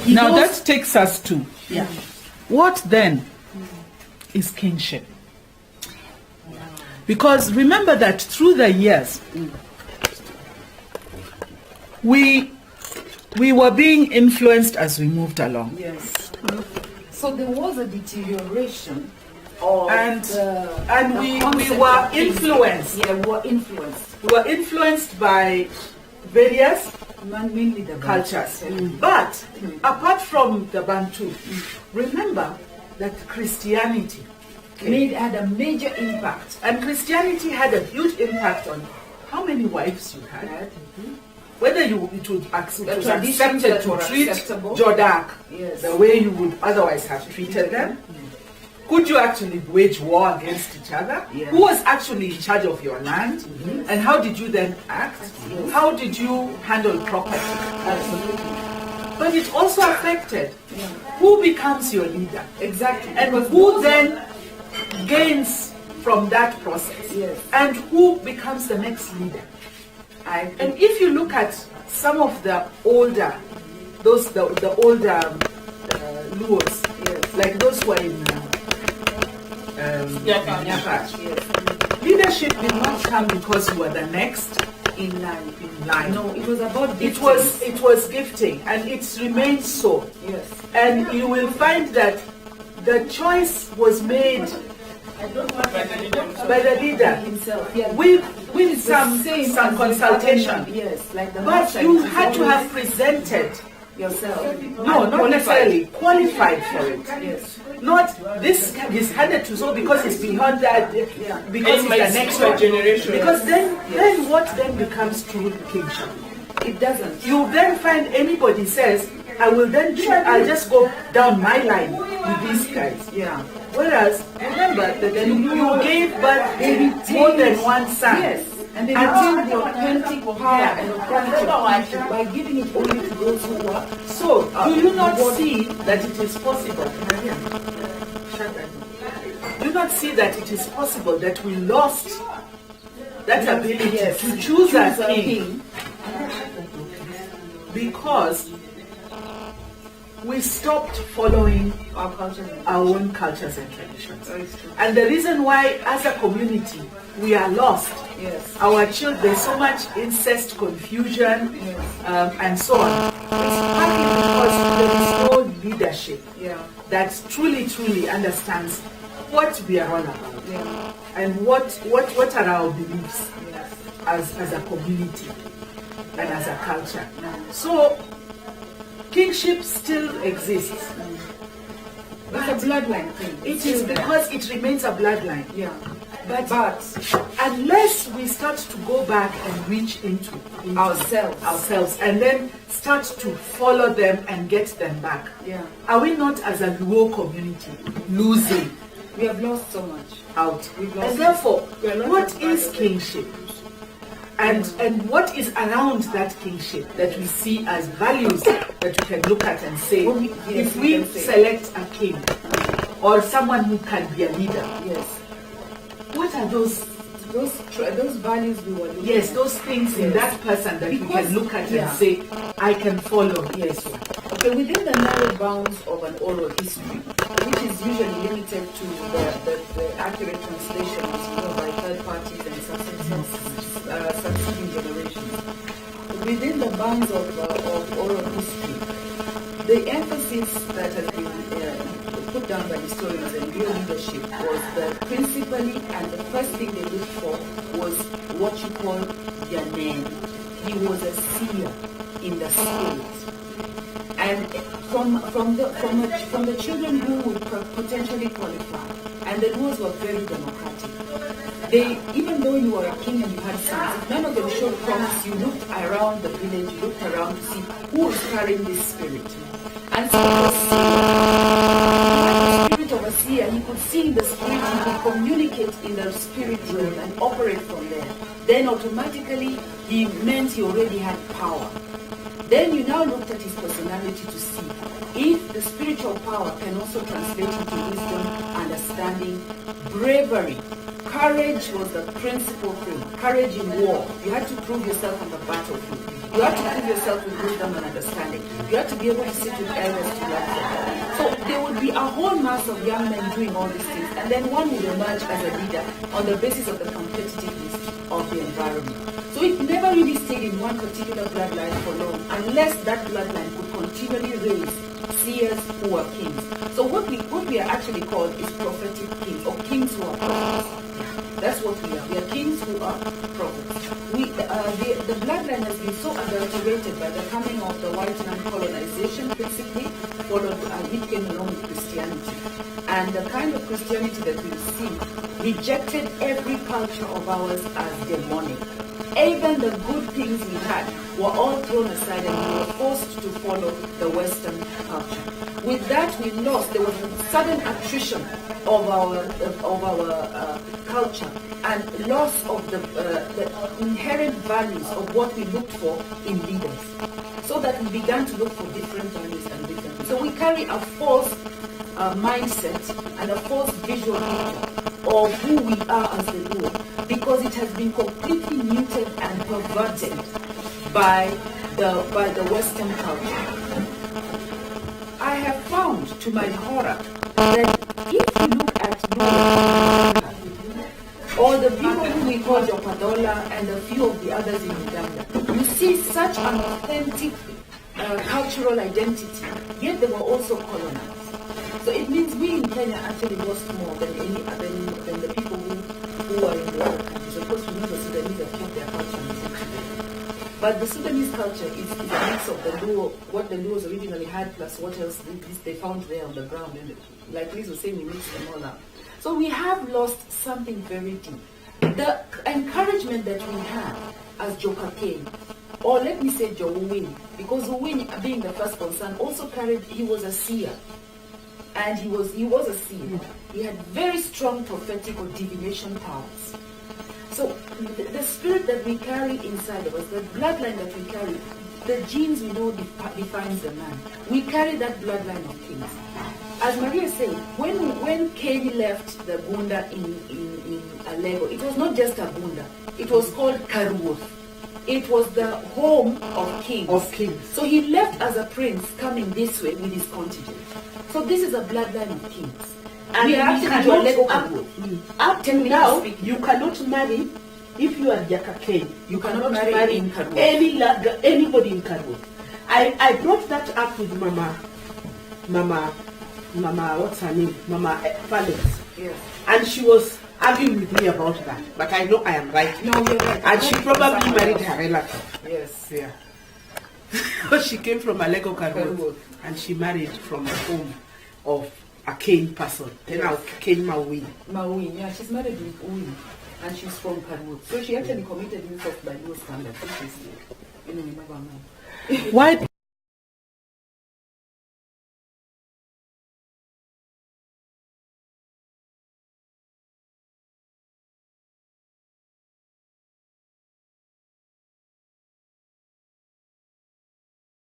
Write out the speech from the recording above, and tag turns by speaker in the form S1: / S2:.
S1: Now that takes us to what then is kingship? Because remember that through the years, we were being influenced as we moved along.
S2: Yes. So there was a deterioration of
S1: we were influenced.
S2: Yeah, we were influenced.
S1: We were influenced by various
S2: mainly the
S1: cultures. But apart from the Bantu, remember that Christianity
S2: had a major impact.
S1: And Christianity had a huge impact on how many wives you had. Whether it was accepted to treat Jodak the way you would otherwise have treated them. Could you actually wage war against each other? Who was actually in charge of your land? And how did you then act? How did you handle property?
S2: Absolutely.
S1: But it also affected who becomes your leader.
S2: Exactly.
S1: And who then gains from that process. And who becomes the next leader. And if you look at some of the older, the older Luos, like those who are in Nyakach, leadership did not come because you were the next in line.
S2: No, it was about
S1: it was gifting, and it remains so.
S2: Yes.
S1: And you will find that the choice was made by the leader
S2: himself,
S1: with some consultation.
S2: Yes, like the
S1: but you had to have presented
S2: yourself.
S1: No, not necessarily qualified for it.
S2: Yes.
S1: Not this is handed to so because it's beyond that, because it's the next generation. Because then what then becomes true kingship?
S2: It doesn't.
S1: You then find anybody says, I'll just go down my line with these guys.
S2: Yeah.
S1: Whereas, remember that you gave birth more than one son.
S2: Yes. And they retain the authentic power and authority by giving it only to those who are.
S1: So, do you not see that it is possible? Do you not see that it is possible that we lost that ability to choose a king because we stopped following our own cultures and traditions? And the reason why, as a community, we are lost.
S2: Yes.
S1: Our children, there's so much incest, confusion, and so on. It's partly because there is no leadership that truly understands what we are all about and what are our beliefs as a community and as a culture. So kingship still exists.
S2: It's a bloodline thing.
S1: It is because it remains a bloodline.
S2: Yeah.
S1: But unless we start to go back and reach into ourselves and then start to follow them and get them back, are we not as a Luo community losing?
S2: We have lost so much
S1: out. And therefore, what is kingship? And what is around that kingship that we see as values that we can look at and say, if we select a king or someone who can be a leader, what are those
S2: values we were looking at?
S1: Yes, those things in that person that we can look at and say, I can follow. Yes.
S2: Okay, within the narrow bounds of an oral history, which is usually limited to the accurate translations by third parties and succeeding generations, within the bounds of oral history, the emphasis that has been put down by historians and real leadership was that principally, and the first thing they looked for was what you call Yanen. He was a seer in the spirit. And from the children who would potentially qualify, and the rules were very democratic. Even though you were a king and you had sons, if none of them showed promise, you looked around the village, you looked around to see who was carrying this spirit. And so the spirit of a seer, he could see in the spirit, he could communicate in the spirit realm and operate from there. Then automatically, he meant he already had power. Then you now looked at his personality to see if the spiritual power can also translate into wisdom, understanding, bravery. Courage was the principal thing. Courage in war. You had to prove yourself on the battlefield. You have to prove yourself with wisdom and understanding. You have to be able to sit with elders to learn from them. So there would be a whole mass of young men doing all these things, and then one would emerge as a leader on the basis of the competitiveness of the environment. So it never really stayed in one particular bloodline for long, unless that bloodline could continually raise seers who are kings. So what we are actually called is prophetic kings, or kings who are prophets. That's what we are. We are kings who are prophets. The bloodline has been so adulterated by the coming of the white man colonization, principally, followed it came along with Christianity. And the kind of Christianity that we see rejected every culture of ours as demonic. Even the good things we had were all thrown aside, and we were forced to follow the Western culture. With that, we lost. There was a sudden attrition of our culture and loss of the inherent values of what we looked for in leaders. So that we began to look for different values and different. So we carry a false mindset and a false visual picture of who we are as the Luo, because it has been completely muted and perverted by the Western culture. I have found, to my horror, that if you look at Luo, or the people who we call Jopadola and a few of the others in Uganda, you see such an authentic cultural identity, yet they were also colonized. So it means we in Kenya actually lost more than the people who are in the other countries. Of course, we know the Sudanese have kept their culture and music. But the Sudanese culture is a mix of the Luo, what the Luos originally had, plus what else they found there on the ground. And like Liz was saying, we mix them all up. So we have lost something very deep. The encouragement that we have as Kakeny, or let me say Uwin, because Uwin, being the first concern, also carried, he was a seer. And he was a seer. He had very strong prophetic or divination powers. So the spirit that we carry inside of us, the bloodline that we carry, the genes we know defines the man. We carry that bloodline of kings. As Maria said, when Kakeny left the Bunda in Alego, it was not just a Bunda. It was called Karuoth. It was the home of kings. So he left as a prince coming this way with his contingent. So this is a bloodline of kings.
S1: And
S2: we are
S1: up till now, you cannot marry, if you are Kakeny, you cannot marry
S2: in Karuoth.
S1: Anybody in Karuoth. I brought that up with Mama, what's her name? Mama Valens.
S2: Yes.
S1: And she was arguing with me about that. But I know I am right.
S2: No, you're right.
S1: And she probably married her relative.
S2: Yes.
S1: Yeah. Because she came from Alego Karuoth, and she married from the home of a Kakeny person. Then I'll Kakeny
S2: Mawin, yeah, she's married with Uwin, and she's from Karuoth. So she actually committed incest by Luo standards, which is, never mind.
S1: Why?